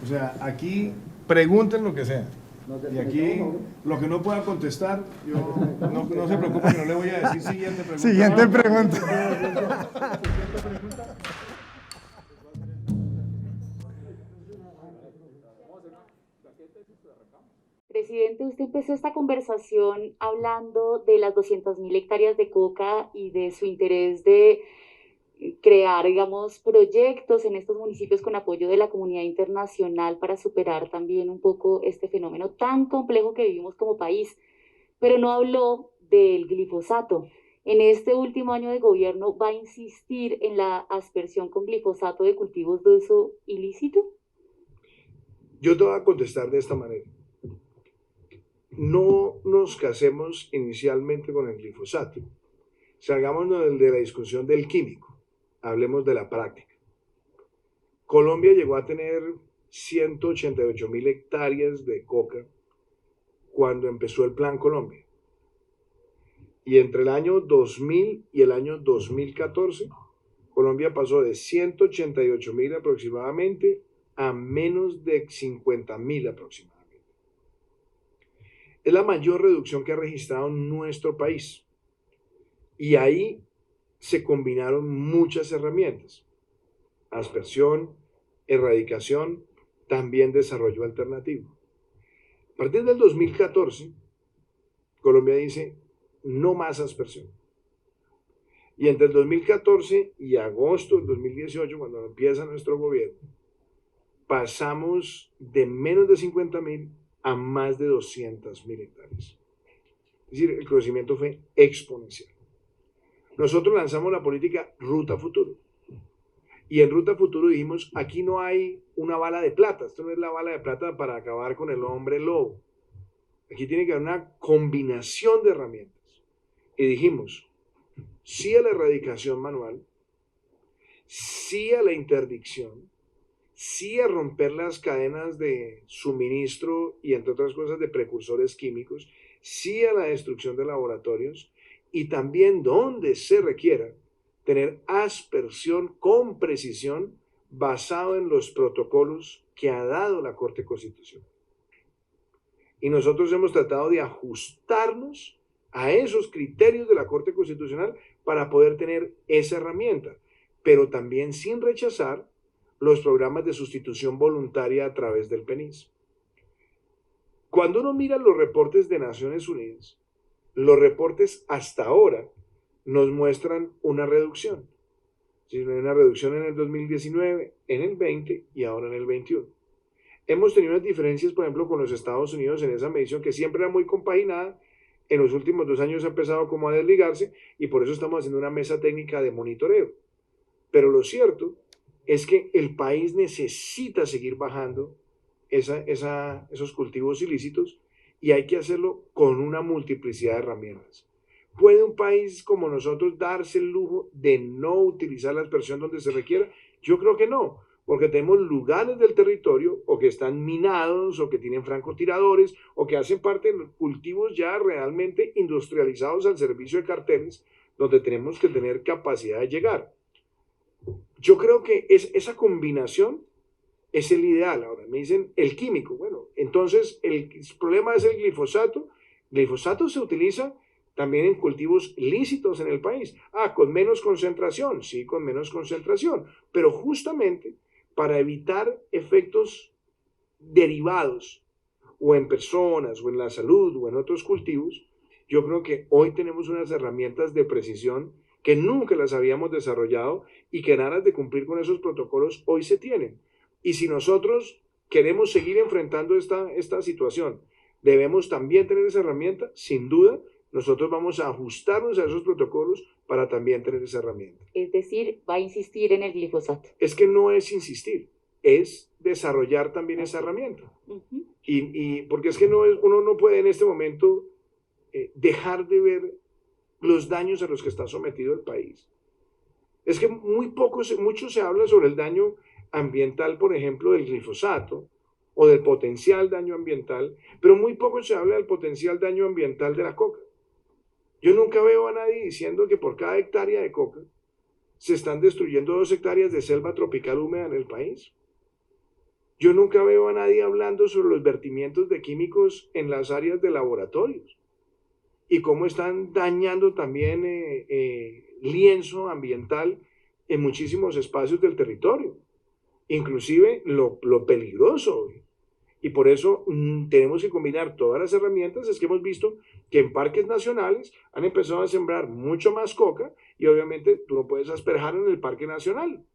O sea, aquí pregunten lo que sea. Y aquí, lo que no pueda contestar, no se preocupe que no le voy a decir siguiente pregunta. Siguiente pregunta. Presidente, usted empezó esta conversación hablando de las 200.000 hectáreas de coca y de su interés de crear, digamos, proyectos en estos municipios con apoyo de la comunidad internacional para superar también un poco este fenómeno tan complejo que vivimos como país, pero no habló del glifosato. En este último año de gobierno, ¿va a insistir en la aspersión con glifosato de cultivos de uso ilícito? Yo te voy a contestar de esta manera. No nos casemos inicialmente con el glifosato. Salgámonos de la discusión del químico. Hablemos de la práctica. Colombia llegó a tener 188.000 hectáreas de coca cuando empezó el Plan Colombia. Y entre el año 2000 y el año 2014, Colombia pasó de 188.000 aproximadamente a menos de 50.000 aproximadamente. Es la mayor reducción que ha registrado nuestro país. Y ahí se combinaron muchas herramientas. Aspersión, erradicación, también desarrollo alternativo. A partir del 2014, Colombia dice, no más aspersión. Y entre el 2014 y agosto del 2018, cuando empieza nuestro gobierno, pasamos de menos de 50.000 a más de 200.000 hectáreas. Es decir, el crecimiento fue exponencial. Nosotros lanzamos la política Ruta Futuro. Y en Ruta Futuro dijimos, aquí no hay una bala de plata. Esto no es la bala de plata para acabar con el hombre lobo. Aquí tiene que haber una combinación de herramientas. Y dijimos, sí a la erradicación manual, sí a la interdicción, sí a romper las cadenas de suministro y entre otras cosas de precursores químicos, sí a la destrucción de laboratorios y también donde se requiera tener aspersión con precisión basado en los protocolos que ha dado la Corte Constitucional. Y nosotros hemos tratado de ajustarnos a esos criterios de la Corte Constitucional para poder tener esa herramienta, pero también sin rechazar los programas de sustitución voluntaria a través del PENIS. Cuando uno mira los reportes de Naciones Unidas, los reportes hasta ahora nos muestran una reducción. Hay una reducción en el 2019, en el 20 y ahora en el 21. Hemos tenido unas diferencias, por ejemplo, con los Estados Unidos en esa medición que siempre era muy compaginada. En los últimos 2 años ha empezado como a desligarse y por eso estamos haciendo una mesa técnica de monitoreo. Pero lo cierto es que el país necesita seguir bajando esos cultivos ilícitos y hay que hacerlo con una multiplicidad de herramientas. ¿Puede un país como nosotros darse el lujo de no utilizar la aspersión donde se requiera? Yo creo que no, porque tenemos lugares del territorio o que están minados o que tienen francotiradores o que hacen parte de cultivos ya realmente industrializados al servicio de carteles donde tenemos que tener capacidad de llegar. Yo creo que esa combinación es el ideal. Ahora me dicen el químico. Bueno, entonces el problema es el glifosato. Glifosato se utiliza también en cultivos lícitos en el país. Con menos concentración, sí, con menos concentración, pero justamente para evitar efectos derivados o en personas o en la salud o en otros cultivos, yo creo que hoy tenemos unas herramientas de precisión que nunca las habíamos desarrollado y que en aras de cumplir con esos protocolos hoy se tienen. Y si nosotros queremos seguir enfrentando esta situación, debemos también tener esa herramienta, sin duda, nosotros vamos a ajustarnos a esos protocolos para también tener esa herramienta. Es decir, va a insistir en el glifosato. Es que no es insistir, es desarrollar también esa herramienta. Y porque es que uno no puede en este momento dejar de ver los daños a los que está sometido el país. Es que mucho se habla sobre el daño ambiental, por ejemplo, del glifosato o del potencial daño ambiental, pero muy poco se habla del potencial daño ambiental de la coca. Yo nunca veo a nadie diciendo que por cada hectárea de coca se están destruyendo 2 hectáreas de selva tropical húmeda en el país. Yo nunca veo a nadie hablando sobre los vertimientos de químicos en las áreas de laboratorios y cómo están dañando también lienzo ambiental en muchísimos espacios del territorio, inclusive lo peligroso. Y por eso tenemos que combinar todas las herramientas. Es que hemos visto que en parques nacionales han empezado a sembrar mucho más coca y obviamente tú no puedes asperjar en el parque nacional.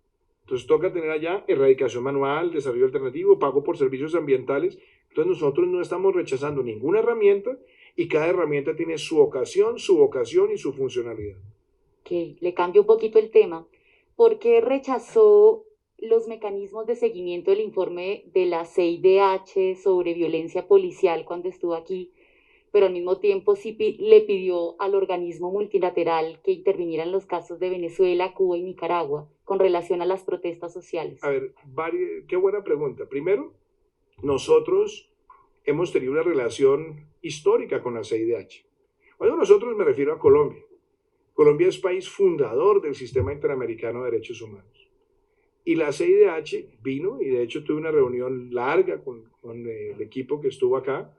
Entonces toca tener allá erradicación manual, desarrollo alternativo, pago por servicios ambientales. Entonces nosotros no estamos rechazando ninguna herramienta y cada herramienta tiene su ocasión, su vocación y su funcionalidad. Ok, le cambio un poquito el tema. ¿Por qué rechazó los mecanismos de seguimiento del informe de la CIDH sobre violencia policial cuando estuvo aquí, pero al mismo tiempo sí le pidió al organismo multilateral que interviniera en los casos de Venezuela, Cuba y Nicaragua con relación a las protestas sociales? A ver, qué buena pregunta. Primero, nosotros hemos tenido una relación histórica con la CIDH. Cuando nosotros me refiero a Colombia. Colombia es país fundador del Sistema Interamericano de Derechos Humanos. Y la CIDH vino, y de hecho tuve una reunión larga con el equipo que estuvo acá.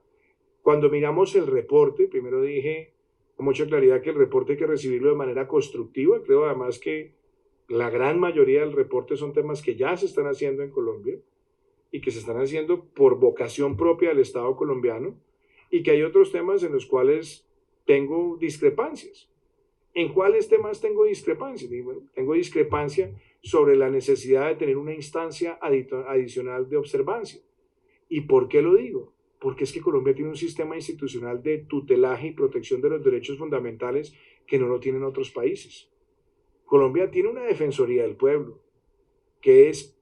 Cuando miramos el reporte, primero dije con mucha claridad que el reporte hay que recibirlo de manera constructiva. Creo además que la gran mayoría del reporte son temas que ya se están haciendo en Colombia y que se están haciendo por vocación propia del Estado colombiano y que hay otros temas en los cuales tengo discrepancias. ¿En cuáles temas tengo discrepancia? Bueno, tengo discrepancia sobre la necesidad de tener una instancia adicional de observancia. ¿Y por qué lo digo? Porque es que Colombia tiene un sistema institucional de tutelaje y protección de los derechos fundamentales que no lo tienen otros países. Colombia tiene una defensoría del pueblo que es,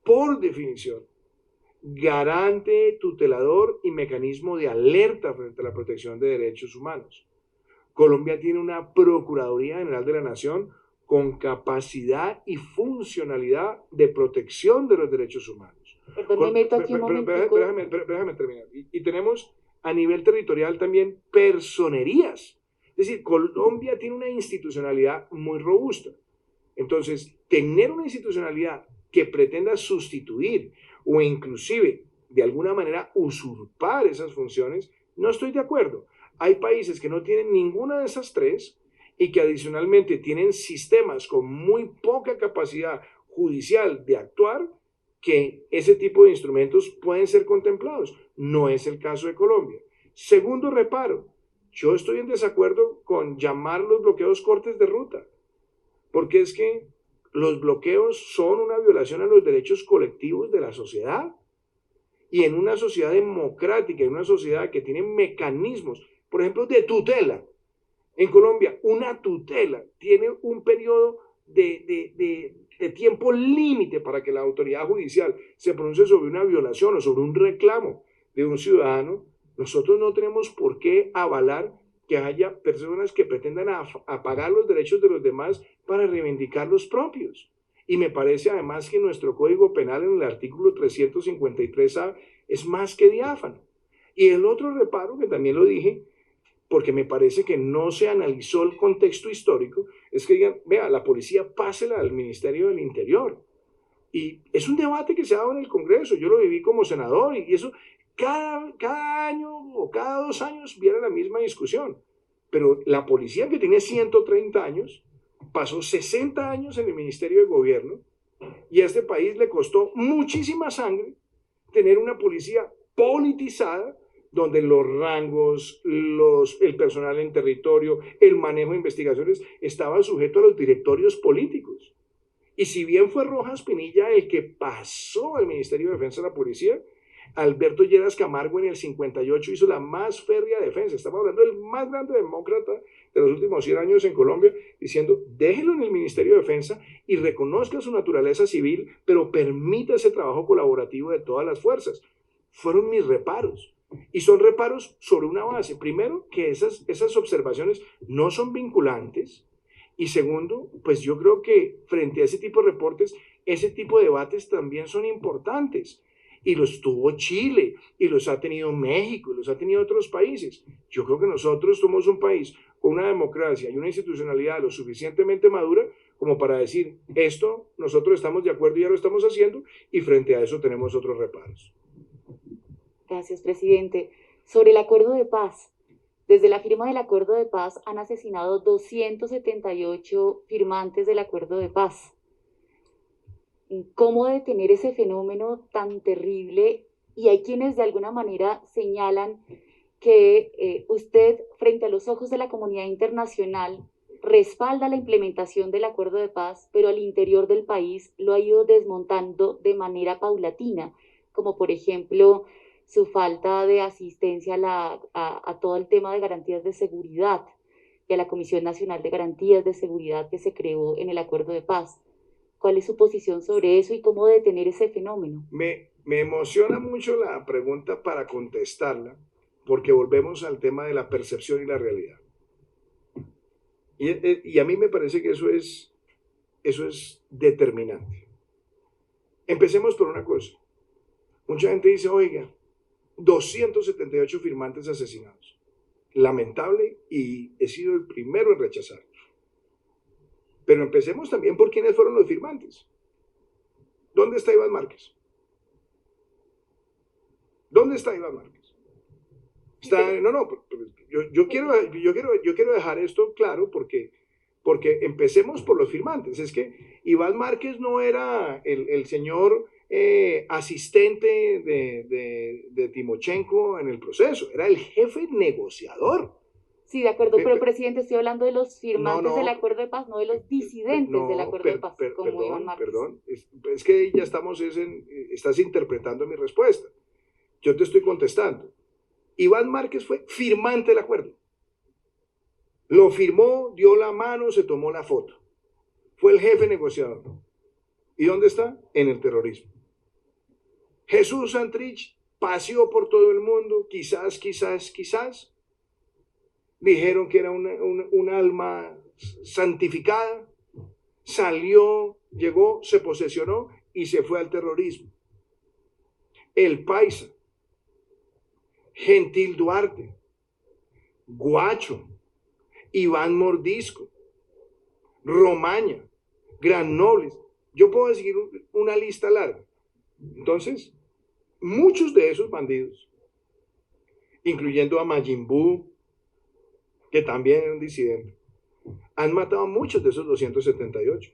por definición, garante, tutelador y mecanismo de alerta frente a la protección de derechos humanos. Colombia tiene una Procuraduría General de la Nación con capacidad y funcionalidad de protección de los derechos humanos. Perdón, me meto aquí un momentico. Déjame terminar. Y tenemos a nivel territorial también personerías. Es decir, Colombia tiene una institucionalidad muy robusta. Entonces, tener una institucionalidad que pretenda sustituir o inclusive de alguna manera usurpar esas funciones, no estoy de acuerdo. Hay países que no tienen ninguna de esas tres y que adicionalmente tienen sistemas con muy poca capacidad judicial de actuar, que ese tipo de instrumentos pueden ser contemplados. No es el caso de Colombia. Segundo reparo, yo estoy en desacuerdo con llamar los bloqueos cortes de ruta, porque es que los bloqueos son una violación a los derechos colectivos de la sociedad. Y en una sociedad democrática, en una sociedad que tiene mecanismos, por ejemplo, de tutela. En Colombia, una tutela tiene un periodo de tiempo límite para que la autoridad judicial se pronuncie sobre una violación o sobre un reclamo de un ciudadano. Nosotros no tenemos por qué avalar que haya personas que pretendan apagar los derechos de los demás para reivindicar los propios. Y me parece además que nuestro Código Penal en el artículo 353A es más que diáfano. Y el otro reparo, que también lo dije, porque me parece que no se analizó el contexto histórico, es que digan, vea, la policía pásela al Ministerio del Interior. Y es un debate que se ha dado en el Congreso, yo lo viví como senador, y eso cada año o cada 2 años viene la misma discusión. Pero la policía, que tiene 130 años, pasó 60 años en el Ministerio de Gobierno, y a este país le costó muchísima sangre tener una policía politizada, donde los rangos, el personal en territorio, el manejo de investigaciones estaba sujeto a los directorios políticos. Y si bien fue Rojas Pinilla el que pasó al Ministerio de Defensa de la Policía, Alberto Lleras Camargo en el 58 hizo la más férrea defensa. Estamos hablando del más grande demócrata de los últimos 100 años en Colombia, diciendo, déjelo en el Ministerio de Defensa y reconozca su naturaleza civil, pero permita ese trabajo colaborativo de todas las fuerzas. Fueron mis reparos. Y son reparos sobre una base. Primero, que esas observaciones no son vinculantes. Y segundo, pues yo creo que frente a ese tipo de reportes, ese tipo de debates también son importantes. Y los tuvo Chile, y los ha tenido México, y los ha tenido otros países. Yo creo que nosotros somos un país con una democracia y una institucionalidad lo suficientemente madura como para decir, esto nosotros estamos de acuerdo y ya lo estamos haciendo, y frente a eso tenemos otros reparos. Gracias, presidente. Sobre el acuerdo de paz. Desde la firma del acuerdo de paz han asesinado 278 firmantes del acuerdo de paz. ¿Cómo detener ese fenómeno tan terrible? Y hay quienes de alguna manera señalan que usted, frente a los ojos de la comunidad internacional, respalda la implementación del acuerdo de paz, pero al interior del país lo ha ido desmontando de manera paulatina, como por ejemplo su falta de asistencia a todo el tema de garantías de seguridad y a la Comisión Nacional de Garantías de Seguridad que se creó en el acuerdo de paz. ¿Cuál es su posición sobre eso y cómo detener ese fenómeno? Me emociona mucho la pregunta para contestarla, porque volvemos al tema de la percepción y la realidad. Y a mí me parece que eso es determinante. Empecemos por una cosa. Mucha gente dice, oiga, 278 firmantes asesinados. Lamentable, y he sido el primero en rechazarlo. Pero empecemos también por quiénes fueron los firmantes. ¿Dónde está Iván Márquez? ¿Dónde está Iván Márquez? Yo quiero dejar esto claro porque empecemos por los firmantes. Es que Iván Márquez no era el señor asistente de Timochenko en el proceso, era el jefe negociador. Sí, de acuerdo, pero presidente, estoy hablando de los firmantes del acuerdo de paz, no de los disidentes del acuerdo de paz, como Iván Márquez. Perdón, es que ya estás interpretando mi respuesta. Yo te estoy contestando. Iván Márquez fue firmante del acuerdo. Lo firmó, dio la mano, se tomó la foto. Fue el jefe negociador. ¿Y dónde está? En el terrorismo. Jesús Santrich paseó por todo el mundo, quizás. Dijeron que era un alma santificada. Salió, llegó, se posesionó y se fue al terrorismo. El Paisa, Gentil Duarte, Guacho, Iván Mordisco, Romaña, Granobles. Yo puedo seguir una lista larga. Entonces, muchos de esos bandidos, incluyendo a Mayimbu, que también era un disidente, han matado a muchos de esos 278.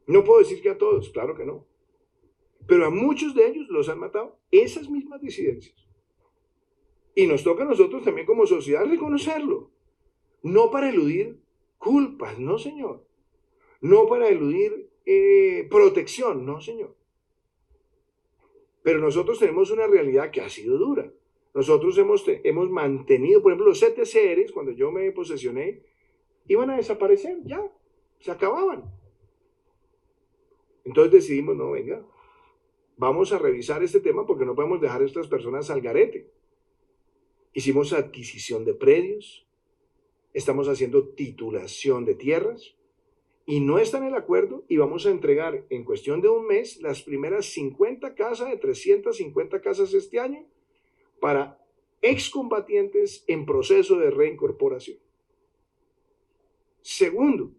No puedo decir que a todos, claro que no. Pero a muchos de ellos los han matado esas mismas disidencias. Y nos toca a nosotros también como sociedad reconocerlo. No para eludir culpas, no señor. No para eludir protección, no señor. Pero nosotros tenemos una realidad que ha sido dura. Nosotros hemos mantenido, por ejemplo, los CTCRs, cuando yo me posesioné, iban a desaparecer, ya, se acababan. Entonces decidimos, no, venga, vamos a revisar este tema porque no podemos dejar a estas personas al garete. Hicimos adquisición de predios, estamos haciendo titulación de tierras, y no está en el acuerdo, y vamos a entregar en cuestión de un mes las primeras 50 casas de 350 casas este año para excombatientes en proceso de reincorporación. Segundo,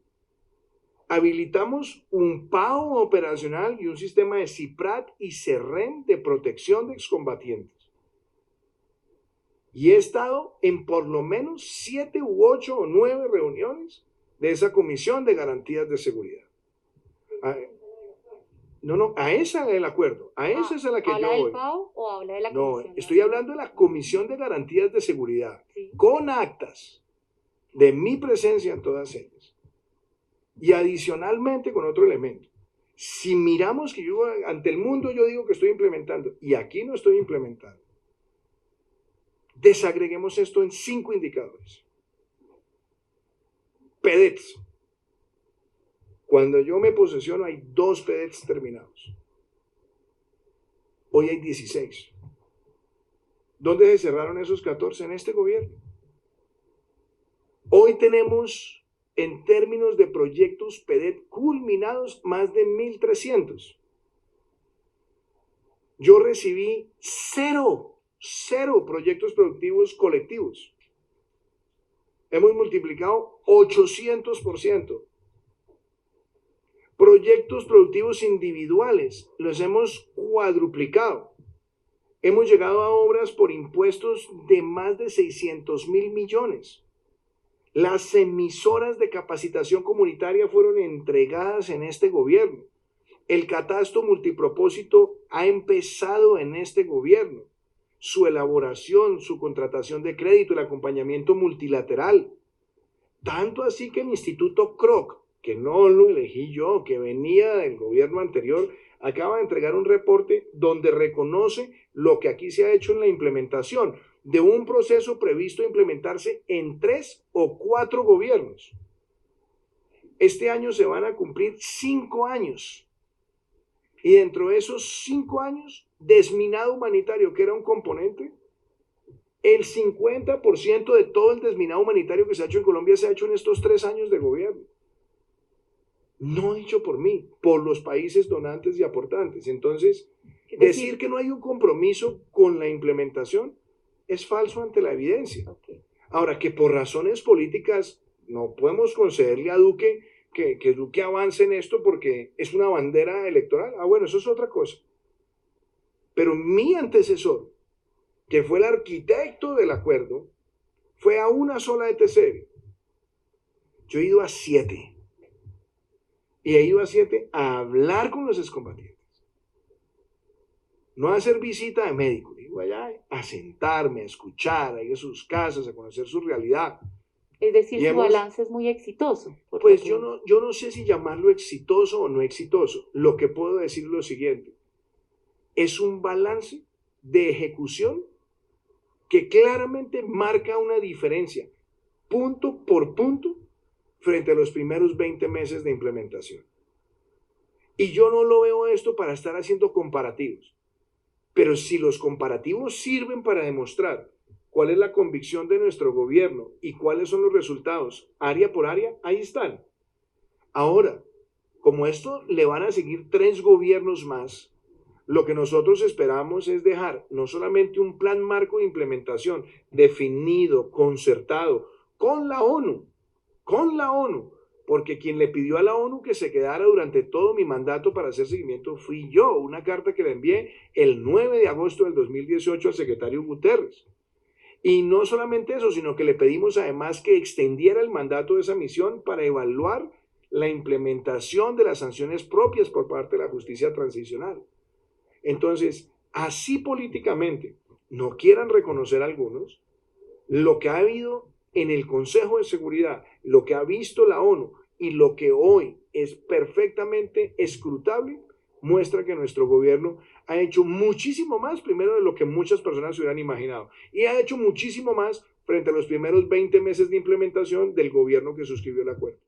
habilitamos un PAO operacional y un sistema de CIPRAT y CERREM de protección de excombatientes. Y he estado en por lo menos 7 u 8 o 9 reuniones de esa Comisión de Garantías de Seguridad. A esa es el acuerdo, a esa es a la que yo voy. ¿Habla del PAO o habla de la Comisión? No, estoy hablando de la Comisión de Garantías de Seguridad, sí, con actas de mi presencia en todas ellas. Y adicionalmente con otro elemento. Si miramos que yo ante el mundo yo digo que estoy implementando y aquí no estoy implementando, desagreguemos esto en 5 indicadores. PEDETs. Cuando yo me posesiono hay 2 PEDETs terminados. Hoy hay 16. ¿Dónde se cerraron esos 14? En este gobierno. Hoy tenemos, en términos de proyectos PEDET culminados, más de 1.300. Yo recibí cero proyectos productivos colectivos. Hemos multiplicado 800%. Proyectos productivos individuales los hemos cuadruplicado. Hemos llegado a obras por impuestos de más de 600.000 millones. Las emisoras de capacitación comunitaria fueron entregadas en este gobierno. El catastro multipropósito ha empezado en este gobierno. Su elaboración, su contratación de crédito, el acompañamiento multilateral. Tanto así que el Instituto Kroc, que no lo elegí yo, que venía del gobierno anterior, acaba de entregar un reporte donde reconoce lo que aquí se ha hecho en la implementación de un proceso previsto implementarse en 3 o 4 gobiernos. Este año se van a cumplir 5 años. Y dentro de esos 5 años, desminado humanitario, que era un componente, el 50% de todo el desminado humanitario que se ha hecho en Colombia se ha hecho en estos 3 años de gobierno. No dicho por mí, por los países donantes y aportantes. Entonces, decir que no hay un compromiso con la implementación es falso ante la evidencia. Ahora, que por razones políticas no podemos concederle a Duque que Duque avance en esto porque es una bandera electoral. Ah, bueno, eso es otra cosa. Pero mi antecesor, que fue el arquitecto del acuerdo, fue a una sola ETC. Yo he ido a 7. Y he ido a 7 a hablar con los excombatientes. No a hacer visita de médico, digo allá a sentarme, a escuchar, a ir a sus casas, a conocer su realidad. Es decir, su balance es muy exitoso. Pues yo no sé si llamarlo exitoso o no exitoso. Lo que puedo decir es lo siguiente. Es un balance de ejecución que claramente marca una diferencia, punto por punto, frente a los primeros 20 meses de implementación. Y yo no lo veo esto para estar haciendo comparativos. Pero si los comparativos sirven para demostrar cuál es la convicción de nuestro gobierno y cuáles son los resultados área por área, ahí están. Ahora, como esto le van a seguir 3 gobiernos más, lo que nosotros esperamos es dejar no solamente un plan marco de implementación definido, concertado, con la ONU, porque quien le pidió a la ONU que se quedara durante todo mi mandato para hacer seguimiento fui yo, una carta que le envié el 9 de agosto del 2018 al secretario Guterres. Y no solamente eso, sino que le pedimos además que extendiera el mandato de esa misión para evaluar la implementación de las sanciones propias por parte de la justicia transicional. Entonces, así políticamente no quieran reconocer algunos, lo que ha habido en el Consejo de Seguridad, lo que ha visto la ONU y lo que hoy es perfectamente escrutable, muestra que nuestro gobierno ha hecho muchísimo más, primero, de lo que muchas personas se hubieran imaginado, y ha hecho muchísimo más frente a los primeros 20 meses de implementación del gobierno que suscribió el acuerdo.